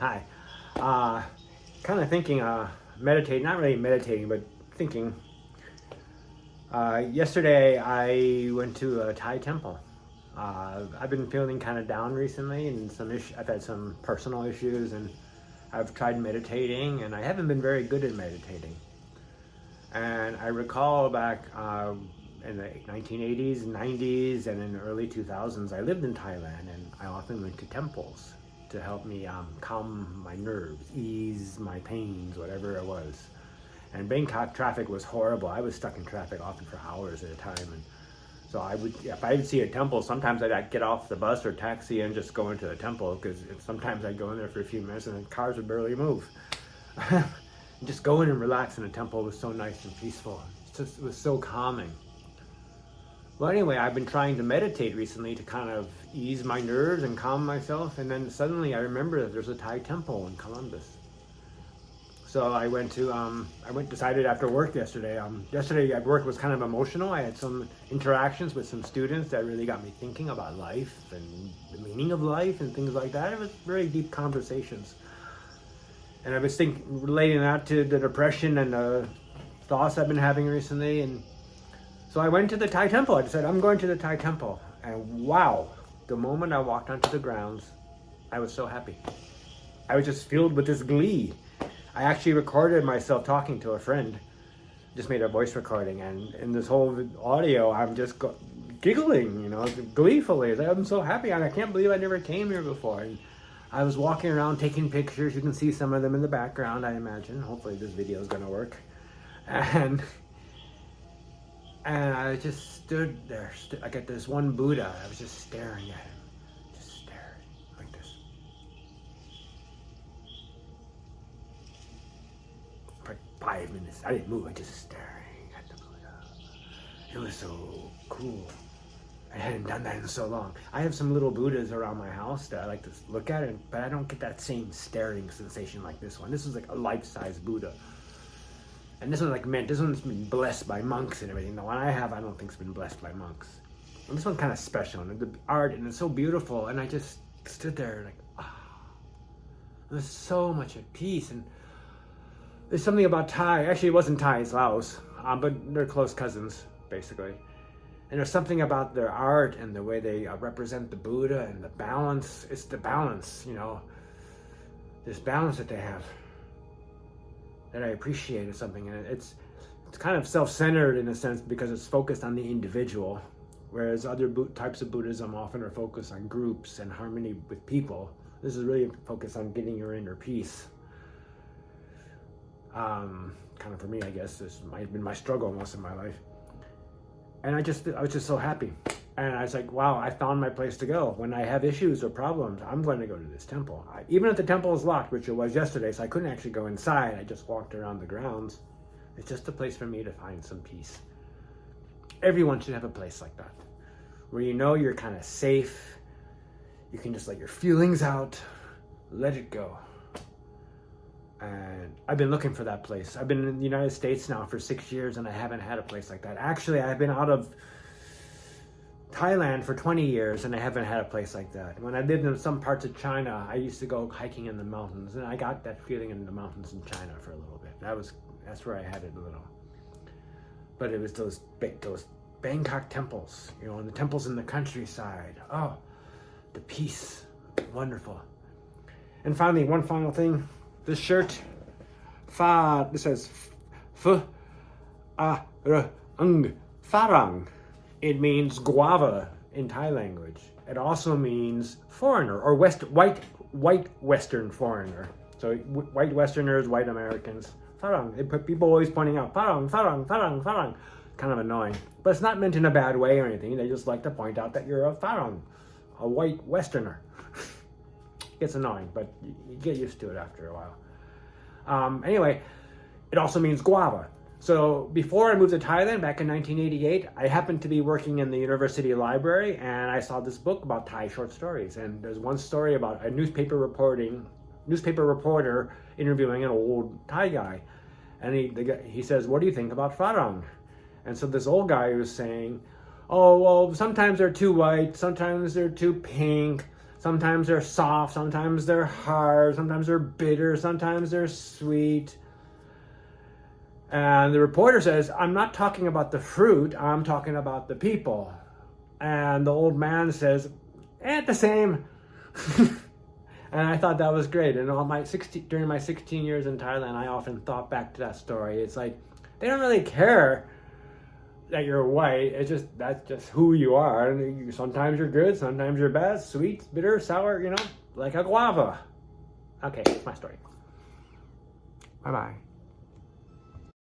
Hi. Uh, kind of thinking, meditate, not really meditating, but thinking. Yesterday I went to a Thai temple. I've been feeling kind of down recently, and I've had some personal issues, and I've tried meditating, and I haven't been very good at meditating. And I recall back in the 1980s, 90s, and in the early 2000s, I lived in Thailand, and I often went to temples to help me calm my nerves, ease my pains, whatever it was. And Bangkok traffic was horrible. I was stuck in traffic often for hours at a time. And so if I would see a temple, sometimes I'd get off the bus or taxi and just go into the temple, because sometimes I'd go in there for a few minutes and the cars would barely move. Just go in and relax in a temple was so nice and peaceful. It was so calming. Well, anyway, I've been trying to meditate recently to kind of ease my nerves and calm myself, and then suddenly I remember that there's a Thai temple in Columbus. So I decided after work yesterday. Yesterday at work was kind of emotional. I had some interactions with some students that really got me thinking about life and the meaning of life and things like that. It was very deep conversations. And I was relating that to the depression and the thoughts I've been having recently. And so I went to the Thai temple. I decided I'm going to the Thai temple. And wow, the moment I walked onto the grounds, I was so happy. I was just filled with this glee. I actually recorded myself talking to a friend, just made a voice recording, and in this whole audio, I'm just giggling, gleefully. I'm so happy, and I can't believe I never came here before. And I was walking around taking pictures. You can see some of them in the background, I imagine. Hopefully this video is going to work. And I just stood there. I got this one Buddha. I was just staring at him. Just staring like this. For 5 minutes. I didn't move. I just staring at the Buddha. It was so cool. I hadn't done that in so long. I have some little Buddhas around my house that I like to look at, but I don't get that same staring sensation like this one. This was like a life-size Buddha. And this one's been blessed by monks and everything. The one I have, I don't think it's been blessed by monks. And this one's kind of special, and the art, and it's so beautiful. And I just stood there like, there's so much at peace. And there's something about Thai. Actually, it wasn't Thai, it's Laos, but they're close cousins, basically. And there's something about their art and the way they represent the Buddha and the balance. It's the balance, this balance that they have, that I appreciate. Or something, and it's kind of self-centered in a sense, because it's focused on the individual, whereas other types of Buddhism often are focused on groups and harmony with people. This is really focused on getting your inner peace. Kind of for me, I guess, this has been my struggle most of my life. And I was just so happy. And I was like, wow, I found my place to go. When I have issues or problems, I'm going to go to this temple. Even if the temple is locked, which it was yesterday, so I couldn't actually go inside. I just walked around the grounds. It's just a place for me to find some peace. Everyone should have a place like that, where you're kind of safe. You can just let your feelings out, let it go. And I've been looking for that place. I've been in the United States now for 6 years, and I haven't had a place like that. Actually, I've been out of Thailand for 20 years, and I haven't had a place like that. When I lived in some parts of China, I used to go hiking in the mountains, and I got that feeling in the mountains in China for a little bit. That's where I had it a little. But it was those Bangkok temples, and the temples in the countryside. Oh, the peace, wonderful. And finally, one final thing. This shirt, this says Farang. It means guava in Thai language. It also means foreigner, or white Western foreigner. So white Westerners, white Americans. Farang. People always pointing out Farang, Farang, Farang, Farang. Kind of annoying, but it's not meant in a bad way or anything. They just like to point out that you're a Farang, a white Westerner. It's annoying, but you get used to it after a while. Anyway, it also means guava. So before I moved to Thailand back in 1988, I happened to be working in the university library, and I saw this book about Thai short stories. And there's one story about a newspaper reporter interviewing an old Thai guy. And he says, "What do you think about Farang?" And so this old guy was saying, "Oh, well, sometimes they're too white, sometimes they're too pink, Sometimes they're soft, sometimes they're hard, sometimes they're bitter, sometimes they're sweet. And the reporter says, I'm not talking about the fruit, I'm talking about the people. And the old man says, the same. And I thought that was great. And during my 16 years in Thailand, I often thought back to that story. It's like, they don't really care that you're white. That's just who you are. And sometimes you're good, sometimes you're bad, sweet, bitter, sour, like a guava. Okay, that's my story. Bye-bye.